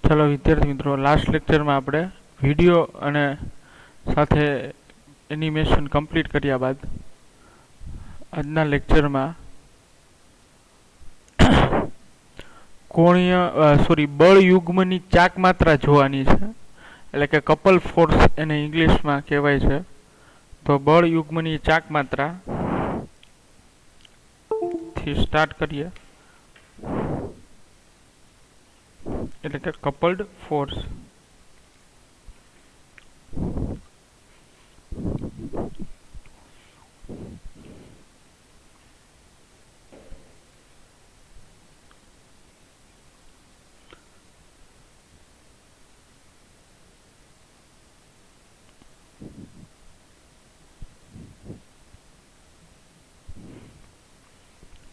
ચાલો વિદ્યાર્થી મિત્રો, લાસ્ટ લેક્ચરમાં આપણે વિડીયો અને સાથે એનિમેશન કમ્પ્લીટ કર્યા બાદ આજના લેક્ચરમાં બળ યુગ્મની ચાક માત્રા જોવાની છે. એટલે કે કપલ ફોર્સ એને ઇંગ્લિશમાં કહેવાય છે. તો બળ યુગ્મની ચાક માત્રા થી સ્ટાર્ટ કરીએ, એટલે કે કપલ્ડ ફોર્સ.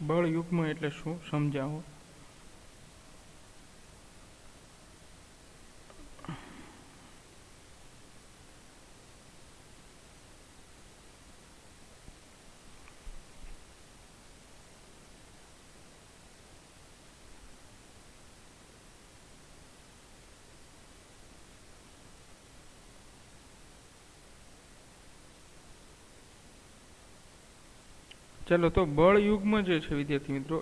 બળ યુગ્મ એટલે શું સમજાવો. ચલો, તો બળ યુગ્મ જે છે વિદ્યાર્થી મિત્રો,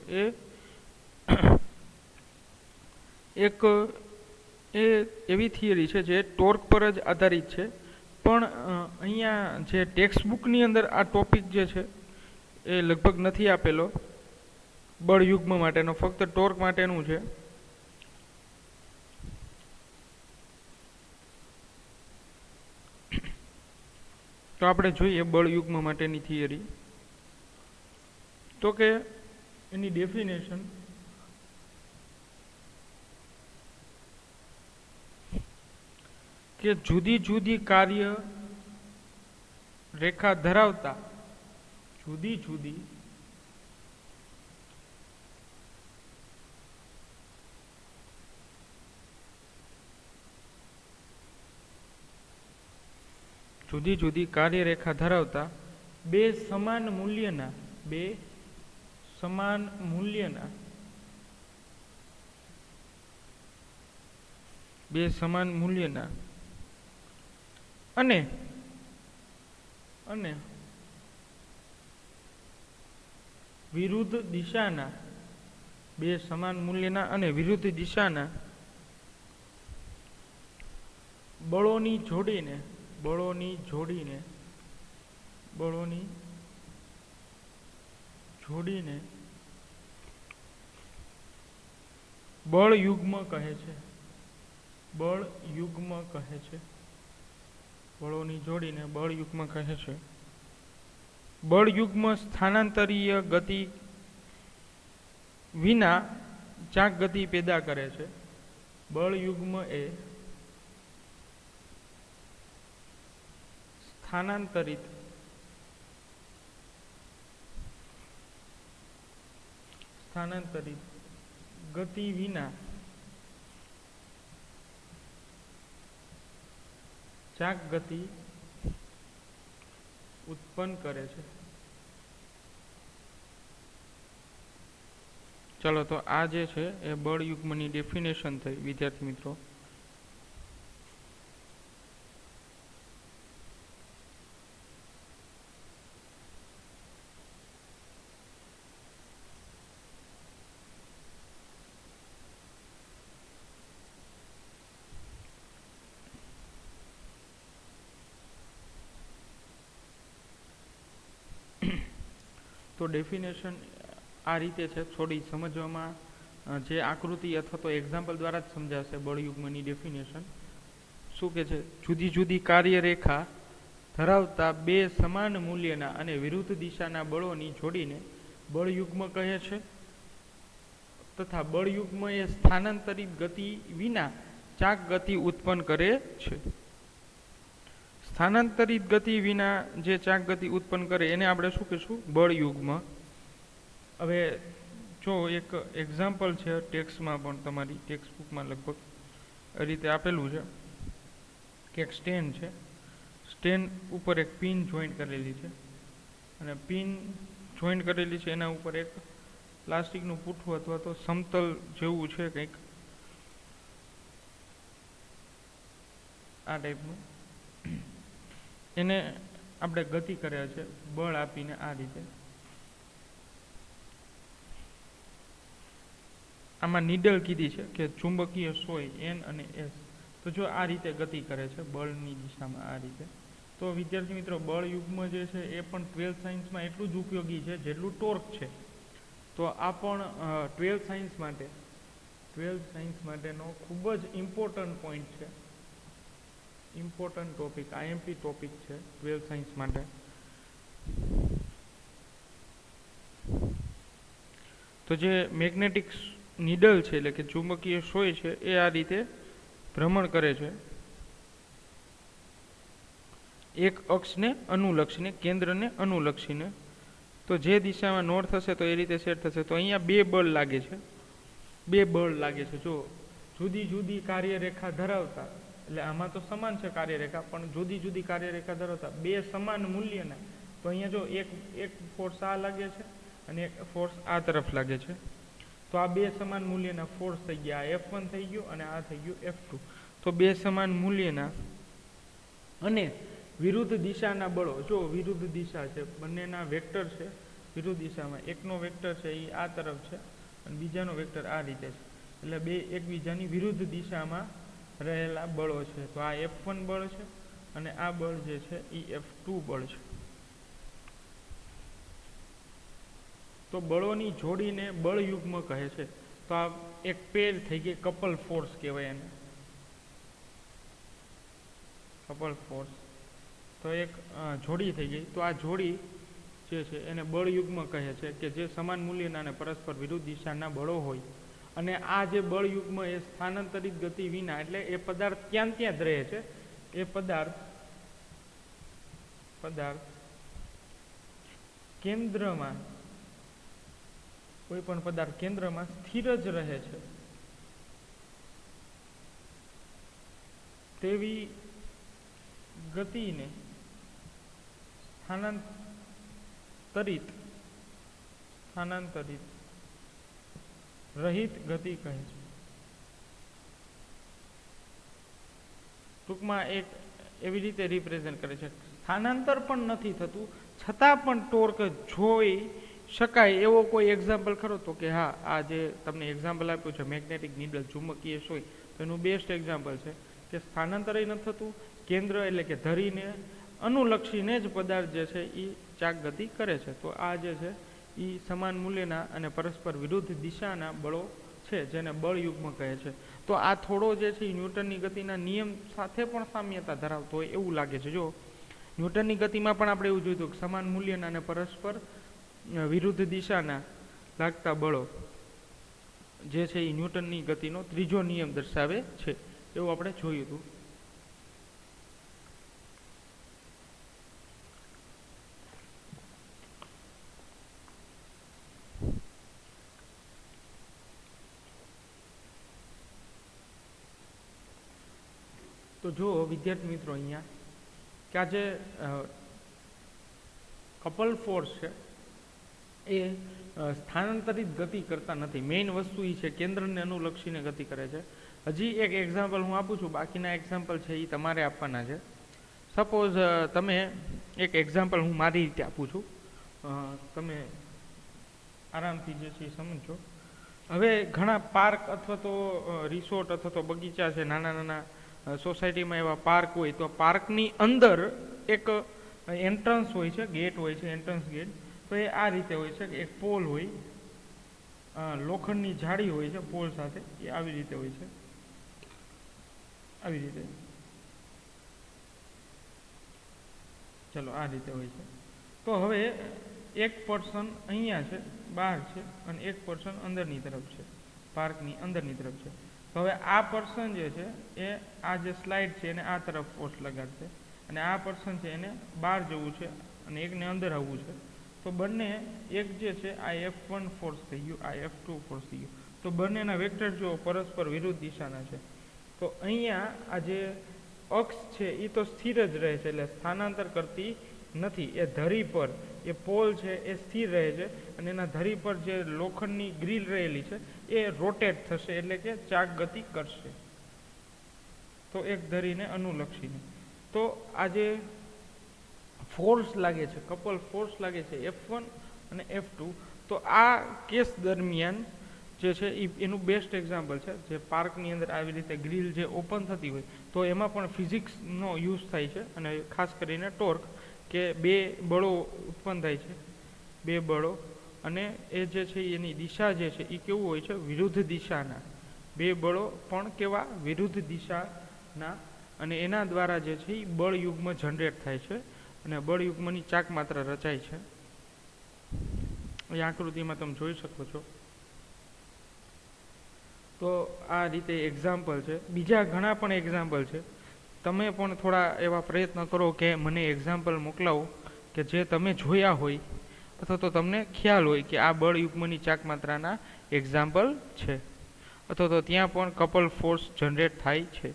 એ એવી થિયરી છે જે ટોર્ક પર જ આધારિત છે. પણ અહીંયા જે ટેક્સ્ટ બુકની અંદર આ ટોપિક જે છે એ લગભગ નથી આપેલો બળ યુગ્મ માટેનો, ફક્ત ટોર્ક માટેનું છે. તો આપણે જોઈએ બળ યુગ્મ માટેની થિયરી. તો કે એની ડેફિનેશન કે જુદી જુદી કાર્ય રેખા ધરાવતા જુદી જુદી કાર્યરેખા ધરાવતા બે સમાન મૂલ્યના અને વિરુદ્ધ દિશાના બળોની જોડીને બળ યુગ્મ કહે છે. બળોની જોડીને બળ યુગ્મ કહે છે. બળ યુગ્મ સ્થાનાંતરીય ગતિ વિના ચાક ગતિ પેદા કરે છે. બળ યુગ્મ એ સ્થાનાંતરિત ગતિ વિના ચાક ગતિ ઉત્પન્ન કરે છે. ચલો, તો આ જે છે એ બળ યુગ્મની ડેફિનેશન થઈ વિદ્યાર્થી મિત્રો. તો ડેફિનેશન આ રીતે છે. થોડી સમજવામાં જે આકૃતિ અથવા તો એક્ઝામ્પલ દ્વારા જ સમજાશે બળ યુગ્મની ડેફિનેશન. શું કે છે? જુદી જુદી કાર્યરેખા ધરાવતા બે સમાન મૂલ્યના અને વિરુદ્ધ દિશાના બળોની જોડીને બળ યુગ્મ કહે છે. તથા બળ યુગ્મ એ સ્થાનાંતરિત ગતિ વિના ચાક ગતિ ઉત્પન્ન કરે છે. સ્થાનાંતરિત ગતિ વિના જે ચાક ગતિ ઉત્પન્ન કરે એને આપણે શું કહીશું? બળ યુગ્મ. હવે જો એક એક્ઝામ્પલ છે, ટેક્સ્ટમાં પણ તમારી ટેક્સ્ટ બુકમાં લગભગ એ રીતે આપેલું છે કે એક સ્ટેન્ડ છે. સ્ટેન્ડ ઉપર એક પિન જોઈન્ટ કરેલી છે અને પિન જોઈન્ટ કરેલી છે એના ઉપર એક પ્લાસ્ટિકનું પૂઠું અથવા તો સમતલ જેવું છે કંઈક, આ ટાઈપનું એને આપણે ગતિ કરે છે બળ આપીને આ રીતે. આમાં નીડલ કીધી છે કે ચુંબકીય સોય એન અને એસ. તો જો આ રીતે ગતિ કરે છે બળની દિશામાં આ રીતે. તો વિદ્યાર્થી મિત્રો બળ યુગ્મ જે છે એ પણ 12th સાયન્સમાં એટલું જ ઉપયોગી છે જેટલું ટોર્ક છે. તો આ પણ 12th સાયન્સ માટેનો ખૂબ જ ઇમ્પોર્ટન્ટ પોઈન્ટ છે, ઇમ્પોર્ટન્ટ ટોપિક, આઈએમપી ટોપિક છે 12th સાયન્સ માટે. તો જે મેગ્નેટિક નીડલ છે એટલે કે ચુંબકીય સોય છે એ આ રીતે ભ્રમણ કરે છે એક અક્ષને અનુલક્ષીને, કેન્દ્રને અનુલક્ષીને. તો જે દિશામાં નોર્થ હશે તો એ રીતે સેટ થશે. તો અહીંયા બે બળ લાગે છે જો જુદી જુદી કાર્યરેખા ધરાવતા, એટલે આમાં તો સમાન છે કાર્યરેખા પણ જુદી જુદી કાર્યરેખા ધરાવતા બે સમાન મૂલ્યના. તો અહીંયા જો એક ફોર્સ આ લાગે છે અને એક ફોર્સ આ તરફ લાગે છે. તો આ બે સમાન મૂલ્યના ફોર્સ થઈ ગયા, આ F1 થઈ ગયું અને આ થઈ ગયું F2. તો બે સમાન મૂલ્યના અને વિરુદ્ધ દિશાના બળો, જો વિરુદ્ધ દિશા છે, બંનેના વેક્ટર છે વિરુદ્ધ દિશામાં. એકનો વેક્ટર છે એ આ તરફ છે અને બીજાનો વેક્ટર આ રીતે છે, એટલે બે એકબીજાની વિરુદ્ધ દિશામાં રહેલા બળો છે. તો આ F1 બળ છે અને આ બળ જે છે એ F2 બળ છે. તો બળોની જોડીને બળ યુગ્મ કહે છે. તો આ એક પેર થઈ ગઈ, કપલ ફોર્સ કહેવાય એને, કપલ ફોર્સ. તો એક જોડી થઈ ગઈ. તો આ જોડી જે છે એને બળ યુગ્મ કહે છે કે જે સમાન મૂલ્યના અને પરસ્પર વિરુદ્ધ દિશાના બળો હોય. અને આ જે બળ યુગ્મ એ સ્થાનાંતરિત ગતિ વિના, એટલે એ પદાર્થ ત્યાં જ રહે છે. એ પદાર્થ કેન્દ્રમાં, કોઈ પણ પદાર્થ કેન્દ્રમાં સ્થિર જ રહે છે તેવી ગતિને સ્થાનાંતરિત રહિત ગતિ કહે છે. ટૂંકમાં એક એવી રીતે રિપ્રેઝેન્ટ કરે છે, સ્થાનાંતર પણ નથી થતું છતાં પણ ટોર્ક જોઈ શકાય એવો કોઈ એક્ઝામ્પલ ખરો? તો કે હા, આ જે તમને એક્ઝામ્પલ આપ્યું છે મેગ્નેટિક નીડલ, ચુંબકીય સોય, તો એનું બેસ્ટ એક્ઝામ્પલ છે કે સ્થાનાંતર નથી થતું, કેન્દ્ર એટલે કે ધરીને અનુલક્ષીને જ પદાર્થ જે છે એ ચાક ગતિ કરે છે. તો આ જે છે એ સમાન મૂલ્યના અને પરસ્પર વિરુદ્ધ દિશાના બળો છે જેને બળ યુગ્મ કહે છે. તો આ થોડો જે છે ન્યૂટનની ગતિના નિયમ સાથે પણ સામ્યતા ધરાવતો હોય એવું લાગે છે. જો ન્યૂટનની ગતિમાં પણ આપણે એવું જોયું કે સમાન મૂલ્યના અને પરસ્પર વિરુદ્ધ દિશાના લાગતા બળો જે છે એ ન્યૂટનની ગતિનો ત્રીજો નિયમ દર્શાવે છે એવું આપણે જોયું હતું. તો જો વિદ્યાર્થી મિત્રો અહીંયા કે આ જે કપલ ફોર્સ છે એ સ્થાનાંતરિત ગતિ કરતા નથી. મેઇન વસ્તુ એ છે કેન્દ્રને અનુલક્ષીને ગતિ કરે છે. હજી એક એક્ઝામ્પલ હું આપું છું, બાકીના એક્ઝામ્પલ છે એ તમારે આપવાના છે. સપોઝ તમે એક એક્ઝામ્પલ હું મારી રીતે આપું છું, તમે આરામથી જે છે એ સમજો. હવે ઘણા પાર્ક અથવા તો રિસોર્ટ અથવા તો બગીચા છે, નાના નાના સોસાયટીમાં એવા પાર્ક હોય. તો પાર્કની અંદર એક એન્ટ્રન્સ હોય છે, ગેટ હોય છે, એન્ટ્રન્સ ગેટ. તો એ આ રીતે હોય છે કે એક પોલ હોય, લોખંડની જાળી હોય છે પોલ સાથે, એ આવી રીતે હોય છે, આવી રીતે, ચલો આ રીતે હોય છે. તો હવે એક પર્સન અહીંયા છે, બહાર છે, અને એક પર્સન અંદરની તરફ છે, પાર્કની અંદરની તરફ છે. તો હવે આ પર્સન જે છે એ આ જે સ્લાઇડ છે એને આ તરફ ફોર્સ લગાડશે અને આ પર્સન છે એને બહાર જવું છે અને એકને અંદર આવવું છે. તો બંને એક જે છે આ F1 ફોર્સ થઈ ગયું, આ F2 ફોર્સ થઈ ગયું. તો બંનેના વેક્ટર જો પરસ્પર વિરુદ્ધ દિશાના છે. તો અહીંયા આ જે અક્ષ છે એ તો સ્થિર જ રહે છે, એટલે સ્થાનાંતર કરતી નથી. એ ધરી પર એ પોલ છે એ સ્થિર રહે છે અને એના ધરી પર જે લોખંડની ગ્રીલ રહેલી છે એ રોટેટ થશે, એટલે કે ચાક ગતિ કરશે. તો તો એક ધરીને અનુલક્ષીને. તો આ જે ફોર્સ લાગે છે, કપલ ફોર્સ લાગે છે F1 અને F2, તો આ કેસ દરમિયાન જે છે એનું બેસ્ટ એક્ઝામ્પલ છે. જે પાર્કની અંદર આવી રીતે ગ્રીલ જે ઓપન થતી હોય તો એમાં પણ ફિઝિક્સનો યુઝ થાય છે, અને ખાસ કરીને ટોર્ક, કે બે બળો ઉત્પન્ન થાય છે, બે બળો, અને એ જે છે એની દિશા જે છે એ કેવું હોય છે, વિરુદ્ધ દિશાના. બે બળો પણ કેવા, વિરુદ્ધ દિશાના, અને એના દ્વારા જે છે એ બળયુગ્મ જનરેટ થાય છે, અને બળયુગ્મની ચાક માત્ર રચાય છે. એ આકૃતિમાં તમે જોઈ શકો છો. તો આ રીતે એક્ઝામ્પલ છે. બીજા ઘણા પણ એક્ઝામ્પલ છે. તમે પણ થોડા એવા પ્રયત્ન કરો કે મને એક્ઝામ્પલ મોકલાવો કે જે તમે જોયા હોય અથવા તો તમને ખ્યાલ હોય કે આ બળયુગ્મની ચાક માત્રાના એક્ઝામ્પલ છે, અથવા તો ત્યાં પણ કપલ ફોર્સ જનરેટ થાય છે.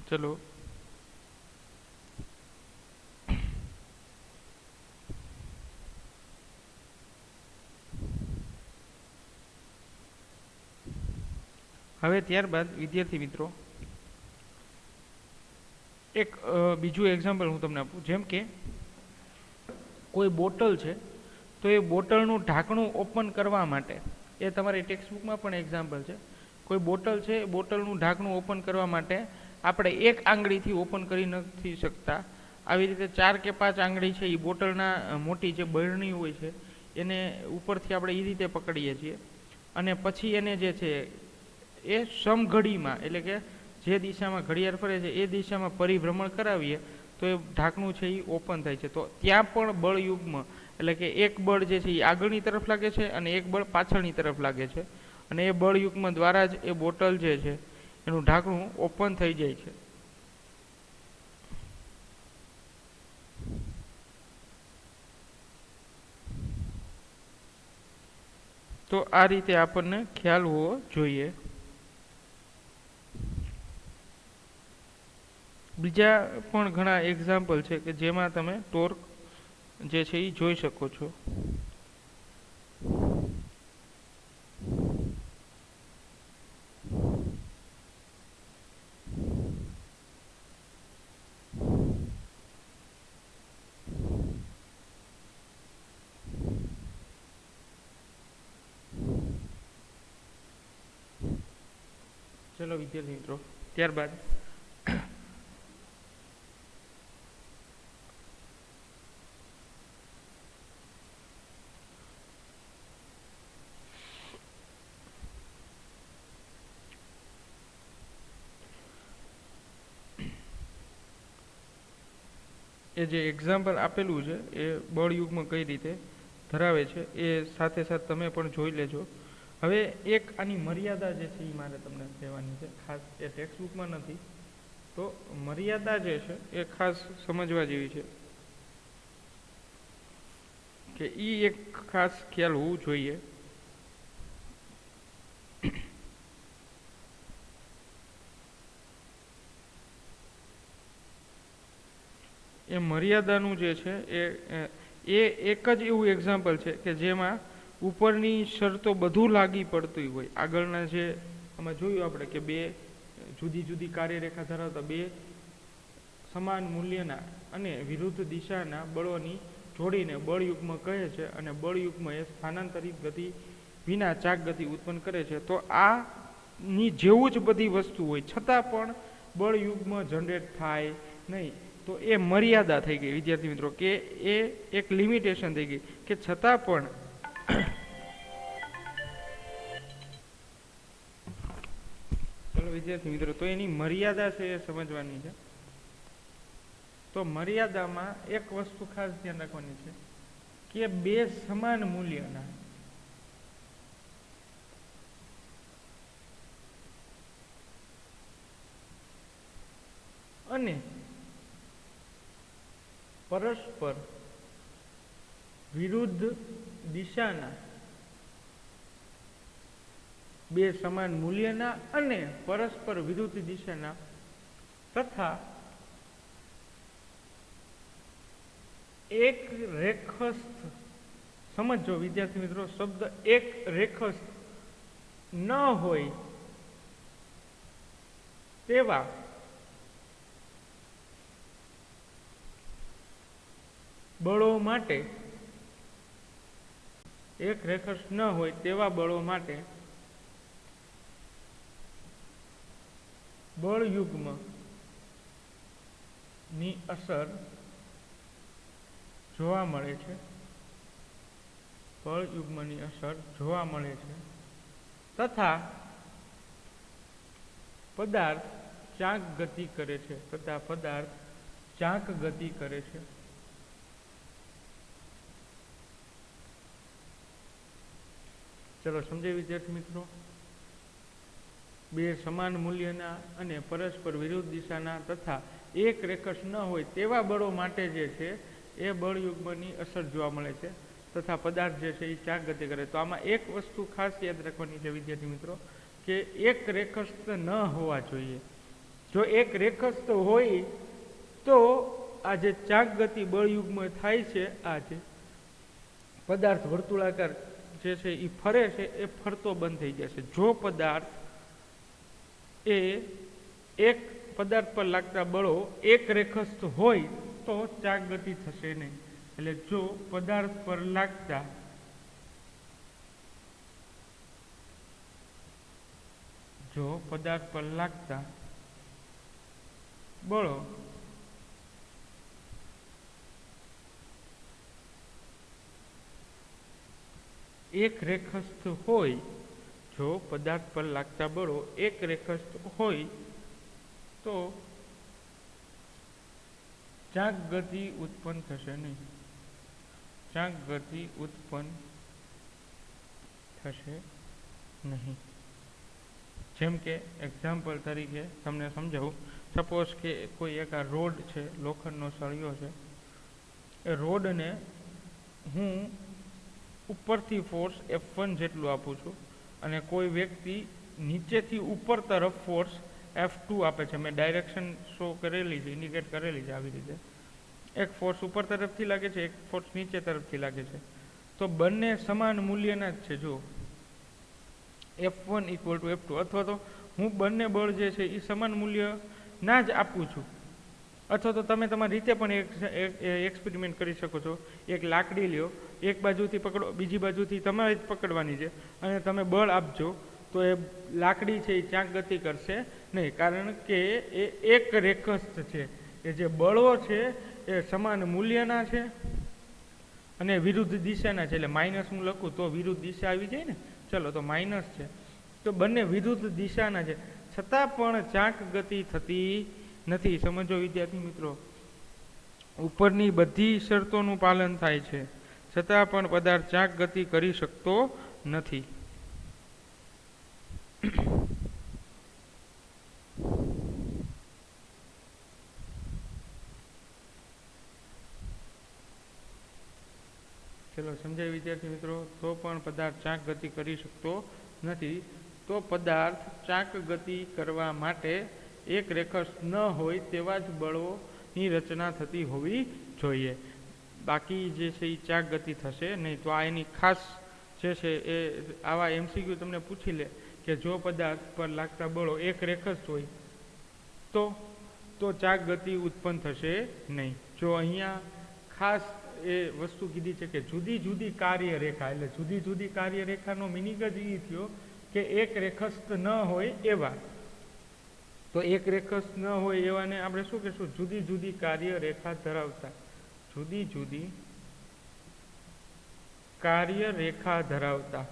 ચલો, હવે ત્યારબાદ વિદ્યાર્થી મિત્રો એક બીજું એક્ઝામ્પલ હું તમને આપું. જેમ કે કોઈ બોટલ છે, તો એ બોટલનું ઢાંકણું ઓપન કરવા માટે, એ તમારી ટેક્સ્ટબુકમાં પણ એક્ઝામ્પલ છે, કોઈ બોટલ છે, બોટલનું ઢાંકણું ઓપન કરવા માટે આપણે એક આંગળીથી ઓપન કરી નથી શકતા. આવી રીતે 4 કે 5 આંગળી છે એ બોટલના મોટી જે બરણી હોય છે એને ઉપરથી આપણે એ રીતે પકડીએ છીએ, અને પછી એને જે છે એ સમઘડીમાં, એટલે કે જે દિશામાં ઘડિયાળ ફરે છે એ દિશામાં પરિભ્રમણ કરાવીએ તો એ ઢાંકણું છે એ ઓપન થાય છે. તો ત્યાં પણ બળયુગ્મ, એટલે કે એક બળ જે છે એ આગળની તરફ લાગે છે અને એક બળ પાછળની તરફ લાગે છે, અને એ બળયુગ્મ દ્વારા જ એ બોટલ જે છે એનું ઢાંકણું ઓપન થઈ જાય છે. તો આ રીતે આપણને ખ્યાલ હોવો જોઈએ. બીજા પણ ઘણા એક્ઝામ્પલ છે કે જેમાં તમે ટોર્ક જે છે એ જોઈ શકો છો. ચલો વિદ્યાર્થી મિત્રો, ત્યારબાદ એ જે એક્ઝામ્પલ આપેલું છે એ બળયુગ્મ કઈ રીતે ધરાવે છે એ સાથે સાથે તમે પણ જોઈ લેજો. હવે એક આની મર્યાદા જે છે એ મારે તમને કહેવાની છે, ખાસ એ ટેક્સ્ટબુકમાં નથી, તો મર્યાદા જે છે એ ખાસ સમજવા જેવી છે, કે એ એક ખાસ ખ્યાલ હોવું જોઈએ. એ મર્યાદાનું જે છે એ એક જ એવું એક્ઝામ્પલ છે કે જેમાં ઉપરની શરતો બધું લાગી પડતી હોય. આગળના જે આમાં જોયું આપણે કે બે જુદી જુદી કાર્યરેખા ધરાવતા બે સમાન મૂલ્યના અને વિરુદ્ધ દિશાના બળોની જોડીને બળયુગ્મ કહે છે, અને બળયુગ્મ એ સ્થાનાંતરિત ગતિ વિના ચાક ગતિ ઉત્પન્ન કરે છે. તો આની જેવું જ બધી વસ્તુ હોય છતાં પણ બળયુગ્મ જનરેટ થાય નહીં, તો એ મર્યાદા થઈ ગઈ વિદ્યાર્થી મિત્રો, કે એ એક લિમિટેશન થઈ ગઈ, કે છતાં પણ ચલો વિદ્યાર્થી મિત્રો, તો એની મર્યાદા છે એ સમજવાની છે. તો મર્યાદામાં એક વસ્તુ ખાસ ધ્યાન રાખવાની છે કે બે સમાન મૂલ્યના અને પરસ્પર વિરુદ્ધ દિશાના બે સમાન મૂલ્યના અને પરસ્પર વિરુદ્ધ દિશાના તથા એક રેખસ્થ, સમજો વિદ્યાર્થી મિત્રો, શબ્દ એક રેખસ્થ ન હોય તેવા બળો માટે, એક રેખસ્થ ન હોય તેવા બળો માટે બળયુગ્મ ની અસર જોવા મળે છે. બળયુગ્મની અસર જોવા મળે છે તથા પદાર્થ ચાંક ગતિ કરે છે. તથા પદાર્થ ચાંક ગતિ કરે છે. ચલો સમજાય વિદ્યાર્થી મિત્રો. બે સમાન મૂલ્યના અને પરસ્પર વિરુદ્ધ દિશાના તથા એક રેખસ્થ ન હોય તેવા બળો માટે જે છે એ બળયુગ્મની અસર જોવા મળે છે તથા પદાર્થ જે છે એ ચાંક ગતિ કરે. તો આમાં એક વસ્તુ ખાસ યાદ રાખવાની છે વિદ્યાર્થી મિત્રો, કે એક રેખસ્થ ન હોવા જોઈએ. જો એક રેખસ્થ હોય તો આ જે ચાંક ગતિ બળયુગ્મ થાય છે, આ જે પદાર્થ વર્તુળાકાર જે છે એ ફરે છે એ ફરતો બંધ થઈ જશે. જો પદાર્થ એ એક પદાર્થ પર લાગતા બળો એક રેખસ્થ હોય તો ચાંક ગતિ થશે નહીં. એટલે જો પદાર્થ પર લાગતા બળો એક રેખસ્થ હોય, જો પદાર્થ પર લાગતા બળો એક રેખસ્થ હોય તો ચાંક ગતિ ઉત્પન્ન થશે નહીં. ચાંક ગતિ ઉત્પન્ન થશે નહીં. જેમ કે એક્ઝામ્પલ તરીકે તમને સમજાવું. સપોઝ કે કોઈ એક આ રોડ છે, લોખંડનો સળિયો છે, એ રોડને હું ઉપરથી ફોર્સ F1 જેટલું આપું છું અને કોઈ વ્યક્તિ નીચેથી ઉપર તરફ ફોર્સ F2 આપે છે. મેં ડાયરેક્શન શો કરેલી છે, ઇન્ડિકેટ કરેલી છે આવી રીતે. એક ફોર્સ ઉપર તરફથી લાગે છે, એક ફોર્સ નીચે તરફથી લાગે છે. તો બંને સમાન મૂલ્યના જ છે. જો F1 = F2, અથવા તો હું બંને બળ જે છે એ સમાન મૂલ્ય ના જ આપું છું. અથવા તો તમે તમારી રીતે પણ એક એક્સપેરિમેન્ટ કરી શકો છો. એક લાકડી લ્યો, એક બાજુથી પકડો, બીજી બાજુથી તમારે જ પકડવાની છે અને તમે બળ આપજો તો એ લાકડી છે એ ચાંક ગતિ કરશે નહીં, કારણ કે એ એક રેખસ્થ છે. એ જે બળો છે એ સમાન મૂલ્યના છે અને વિરુદ્ધ દિશાના છે. એટલે માઇનસ હું લખું તો વિરુદ્ધ દિશા આવી જાય ને. ચલો તો માઇનસ છે, તો બંને વિરુદ્ધ દિશાના છે, છતાં પણ ચાંક ગતિ થતી નથી. સમજો વિદ્યાર્થી મિત્રો, ઉપરની બધી શરતોનું પાલન થાય છે છતાં પણ પદાર્થ ચાંક ગતિ કરી શકતો નથી. ચલો સમજાય વિદ્યાર્થી મિત્રો. તો પણ પદાર્થ ચાંક ગતિ કરી શકતો નથી. તો પદાર્થ ચાંક ગતિ કરવા માટે એક રેખસ્થ ન હોય તેવા જ બળોની રચના થતી હોવી જોઈએ. બાકી જે છે એ ચાંક ગતિ થશે નહીં. તો આ એની ખાસ જે છે એ આવા MCQ તમને પૂછી લે કે જો પદાર્થ પર લાગતા બળો એક રેખસ્થ હોય તો ચાંક ગતિ ઉત્પન્ન થશે નહીં. જો અહીંયા ખાસ એ વસ્તુ કીધી છે કે જુદી જુદી કાર્યરેખા. એટલે જુદી જુદી કાર્યરેખાનો મિનિંગ જ એ થયો કે એક રેખસ્થ ન હોય એવા. તો એક રેખસ્થ ન હોય એવાને આપણે શું કહેશું? જુદી જુદી કાર્યરેખા ધરાવતા. જુદી જુદી કાર્યરેખા ધરાવતા.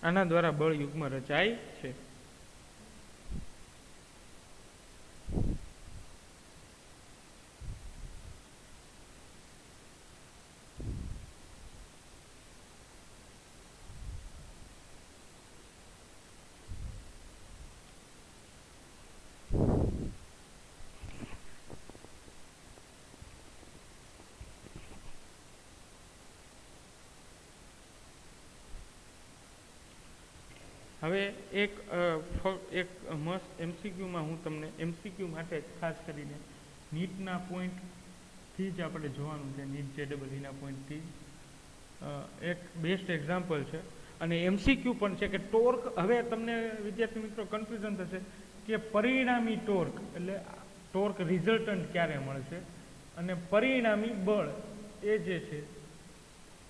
આના દ્વારા બળ યુગ્મ રચાય છે. હવે એક મસ્ત એમસીક્યુમાં હું તમને એમસીક્યુ માટે ખાસ કરીને નીટના પોઈન્ટથી જ આપણે જોવાનું છે. નીટ JEEના પોઈન્ટથી એક બેસ્ટ એક્ઝામ્પલ છે અને એમસીક્યુ પણ છે કે ટોર્ક. હવે તમને વિદ્યાર્થી મિત્રો કન્ફ્યુઝન થશે કે પરિણામી ટોર્ક એટલે ટોર્ક રિઝલ્ટન્ટ ક્યારે મળશે અને પરિણામી બળ એ જે છે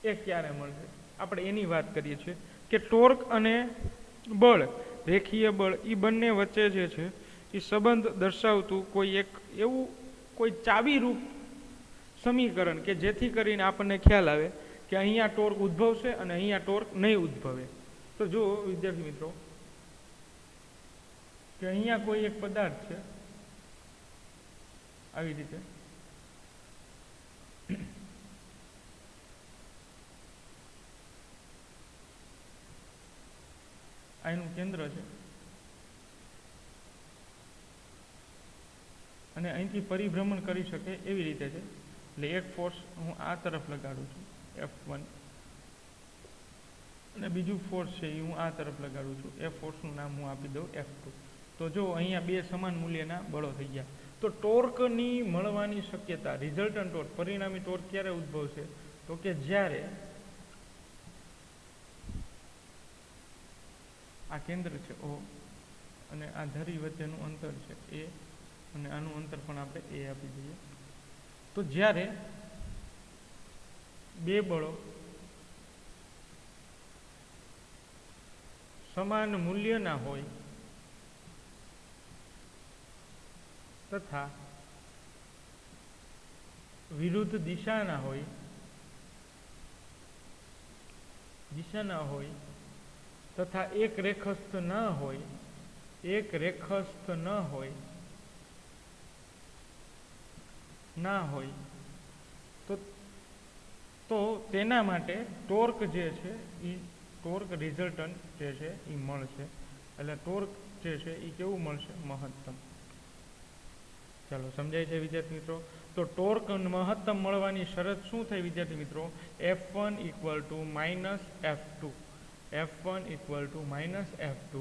એ ક્યારે મળશે. આપણે એની વાત કરીએ છીએ કે ટોર્ક અને બળ, રેખીય બળ, એ બંને વચ્ચે જે છે એ સંબંધ દર્શાવતું કોઈ એક એવું કોઈ ચાવીરૂપ સમીકરણ કે જેથી કરીને આપણને ખ્યાલ આવે કે અહીંયા ટોર્ક ઉદ્ભવશે અને અહીંયા ટોર્ક નહીં ઉદ્ભવે. તો જો વિદ્યાર્થી મિત્રો કે અહીંયા કોઈ એક પદાર્થ છે આવી રીતે, આ એનું કેન્દ્ર છે અને અહીંથી પરિભ્રમણ કરી શકે એવી રીતે છે. એટલે એક ફોર્સ હું આ તરફ લગાડું છું F1 અને બીજું ફોર્સ છે એ હું આ તરફ લગાડું છું. એ ફોર્સનું નામ હું આપી દઉં F2. તો જો અહીંયા બે સમાન મૂલ્યના બળો થઈ ગયા. તો ટોર્કની મળવાની શક્યતા, રિઝલ્ટન્ટ ટોર્ક, પરિણામી ટોર્ક ક્યારે ઉદ્ભવશે તો કે જ્યારે આ કેન્દ્ર છે O અને આ ધરી વચ્ચેનું અંતર છે A અને આનું અંતર પણ આપણે A આપી દઈએ. તો જ્યારે બે બળો સમાન મૂલ્યના હોય તથા વિરુદ્ધ દિશાના હોય તથા એક રેખસ્થ ન હોય તો તેના માટે ટોર્ક જે છે એ ટોર્ક રિઝલ્ટન્ટ જે છે એ મળશે. એટલે ટોર્ક જે છે એ કેવું મળશે? મહત્તમ. ચાલો સમજાય છે વિદ્યાર્થી મિત્રો? તો ટોર્ક મહત્તમ મળવાની શરત શું થઈ વિદ્યાર્થી મિત્રો? F1 = -F2.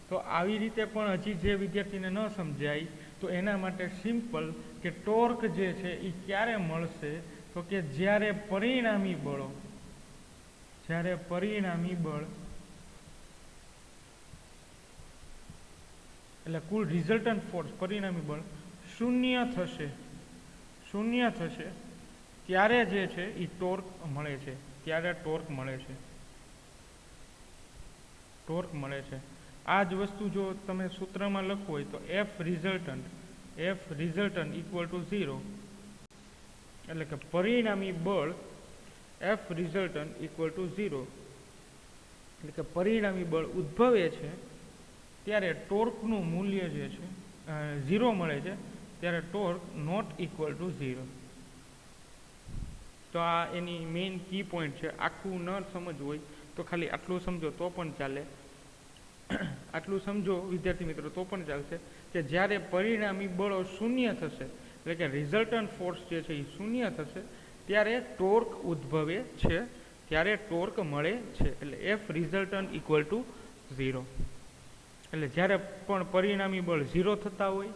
તો આવી રીતે પણ હજી જે વિદ્યાર્થીને ન સમજાય તો એના માટે સિમ્પલ કે ટોર્ક જે છે એ ક્યારે મળશે તો કે જ્યારે પરિણામી બળ એટલે કુલ રિઝલ્ટન્ટ ફોર્સ, પરિણામી બળ શૂન્ય થશે ત્યારે જે છે એ ટોર્ક મળે છે. આ જ વસ્તુ જો તમે સૂત્રમાં લખવું હોય તો F રિઝલ્ટન્ટ = 0. એટલે કે પરિણામી બળ F રિઝલ્ટન્ટ = 0. એટલે કે પરિણામી બળ ઉદ્ભવે છે ત્યારે ટોર્કનું મૂલ્ય જે છે 0 મળે છે ત્યારે ટોર્ક નોટ ઇક્વલ ટુ 0. તો આ એની મેઇન કી પોઈન્ટ છે. આખું ન સમજવું હોય તો ખાલી આટલું સમજો તો પણ ચાલે. આટલું સમજો વિદ્યાર્થી મિત્રો તો પણ ચાલશે કે જ્યારે પરિણામી બળો શૂન્ય થશે એટલે કે રિઝલ્ટન્ટ ફોર્સ જે છે એ શૂન્ય થશે ત્યારે ટોર્ક ઉદ્ભવે છે, ત્યારે ટોર્ક મળે છે. એટલે F રિઝલ્ટન્ટ = 0. એટલે જ્યારે પણ પરિણામી બળ 0 થતા હોય,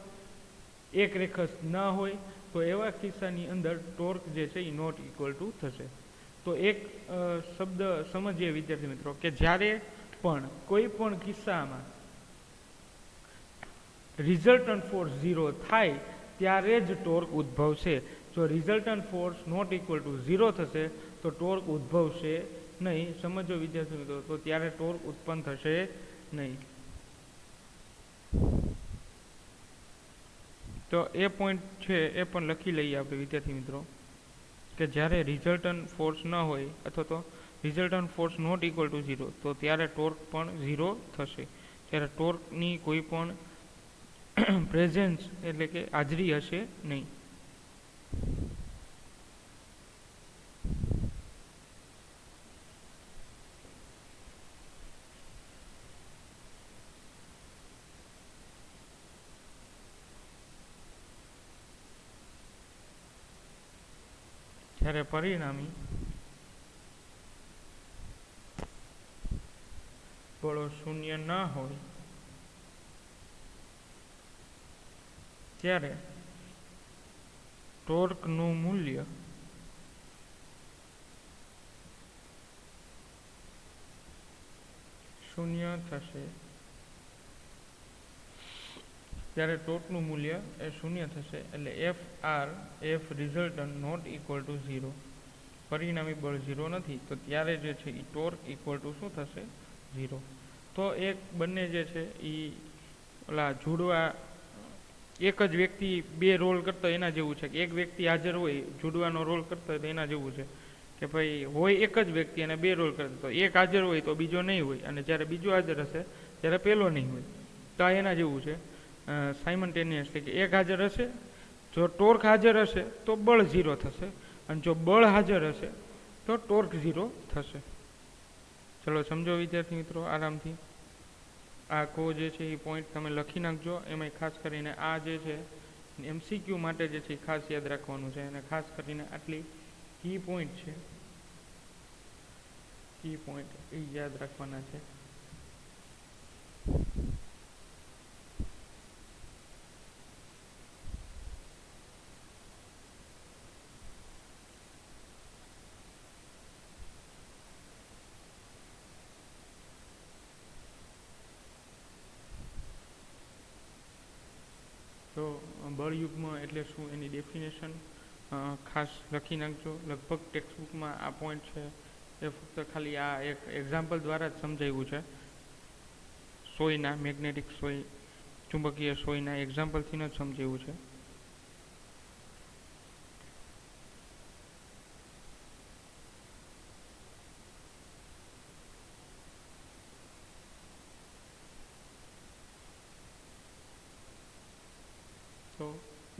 એક રેખસ્થ ન હોય તો એવા કિસ્સાની અંદર ટોર્ક જે છે એ નોટ ઇક્વલ ટુ થશે. તો એક શબ્દ સમજીએ વિદ્યાર્થી મિત્રો કે જ્યારે પણ કોઈ પણ કિસ્સામાં રિઝલ્ટન્ટ ફોર્સ 0 થાય ત્યારે જ ટોર્ક ઉદ્ભવશે. જો resultant force not equal to 0 થશે તો ટોર્ક ઉદ્ભવશે નહીં. સમજો વિદ્યાર્થી મિત્રો, તો ત્યારે ટોર્ક ઉત્પન્ન થશે નહીં. તો એ પોઈન્ટ છે એ પણ લખી લઈએ આપણે વિદ્યાર્થી મિત્રો કે જ્યારે રિઝલ્ટન્ટ ફોર્સ ન હોય અથવા તો resultant force not equal to 0 તો ત્યારે ટોર્ક પણ 0 થશે. ત્યારે ટોર્કની કોઈ પણ પ્રેઝન્સ એટલે કે હાજરી હશે નહીં. જ્યારે પરિણામી બળો શૂન્ય ન હોય ત્યારે ટોર્કનું મૂલ્ય શૂન્ય થશે. ત્યારે ટોર્કનું મૂલ્ય એ શૂન્ય થશે. એટલે F resultant not equal to 0, પરિણામી બળ 0 નથી, તો ત્યારે જે છે એ ટોર્ક ઇક્વલ ટુ શું થશે? 0. તો એક બંને જે છે એ ઓલા જોડવા, એક જ વ્યક્તિ બે રોલ કરતો એના જેવું છે. કે એક વ્યક્તિ હાજર હોય જોડવાનો રોલ કરતો હોય તો એના જેવું છે કે ભાઈ હોય એક જ વ્યક્તિ અને બે રોલ કરતો, તો એક હાજર હોય તો બીજો નહીં હોય, અને જ્યારે બીજો હાજર હશે ત્યારે પેલો નહીં હોય. તો આ એના જેવું છે સાયમલ્ટેનિયસલી, કે એક હાજર હશે, જો ટોર્ક હાજર હશે તો બળ 0 થશે, અને જો બળ હાજર હશે તો ટોર્ક 0 થશે. ચલો સમજો વિદ્યાર્થી મિત્રો આરામથી. આખો જે છે એ પોઈન્ટ તમે લખી નાખજો. એમાં ખાસ કરીને આ જે છે MCQ માટે જે છે એ ખાસ યાદ રાખવાનું છે, અને ખાસ કરીને આટલી કી પોઈન્ટ છે, કી પોઈન્ટ એ યાદ રાખવાના છે. તો બળયુગ્મ એટલે શું એની ડેફિનેશન ખાસ લખી નાખજો. લગભગ ટેક્સ્ટબુકમાં આ પોઈન્ટ છે એ ફક્ત ખાલી આ એક એક્ઝામ્પલ દ્વારા જ સમજાવ્યું છે. સોયના મેગ્નેટિક સોય, ચુંબકીય સોયના એક્ઝામ્પલથી જ સમજાવ્યું છે. તો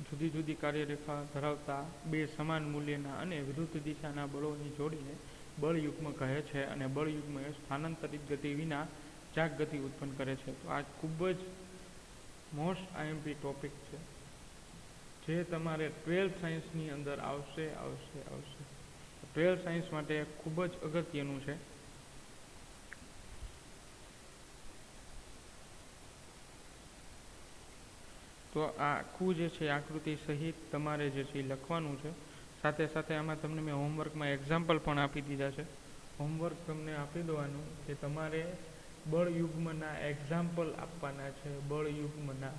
જુદી જુદી કાર્યરેખા ધરાવતા બે સમાન મૂલ્યના અને વિરુદ્ધ દિશાના બળોની જોડીને બળયુગ્મ કહે છે, અને બળયુગ્મ એ સ્થાનાંતરિત ગતિ વિના ચાક ગતિ ઉત્પન્ન કરે છે. તો આ ખૂબ જ મોસ્ટ આઈએમપી ટોપિક છે, જે તમારે 12th સાયન્સની અંદર આવશે. 12th સાયન્સ માટે ખૂબ જ અગત્યનું છે. તો આ આખું જે છે આકૃતિ સહિત તમારે જે છે એ લખવાનું છે. સાથે સાથે આમાં તમને મેં હોમવર્કમાં એક્ઝામ્પલ પણ આપી દીધા છે. હોમવર્ક તમને આપી દેવાનું કે તમારે બળયુગ્મના એક્ઝામ્પલ આપવાના છે, બળયુગ્મના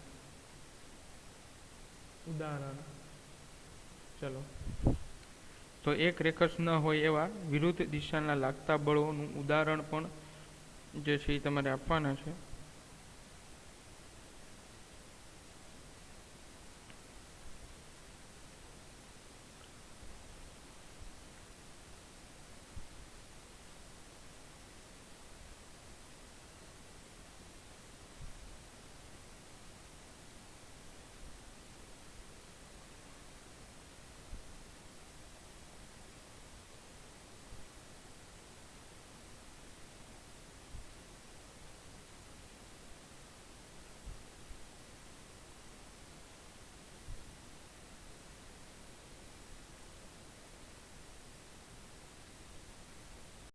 ઉદાહરણ. ચલો, તો એક રેખસ ન હોય એવા વિરુદ્ધ દિશાના લાગતા બળોનું ઉદાહરણ પણ જે છે એ તમારે આપવાના છે.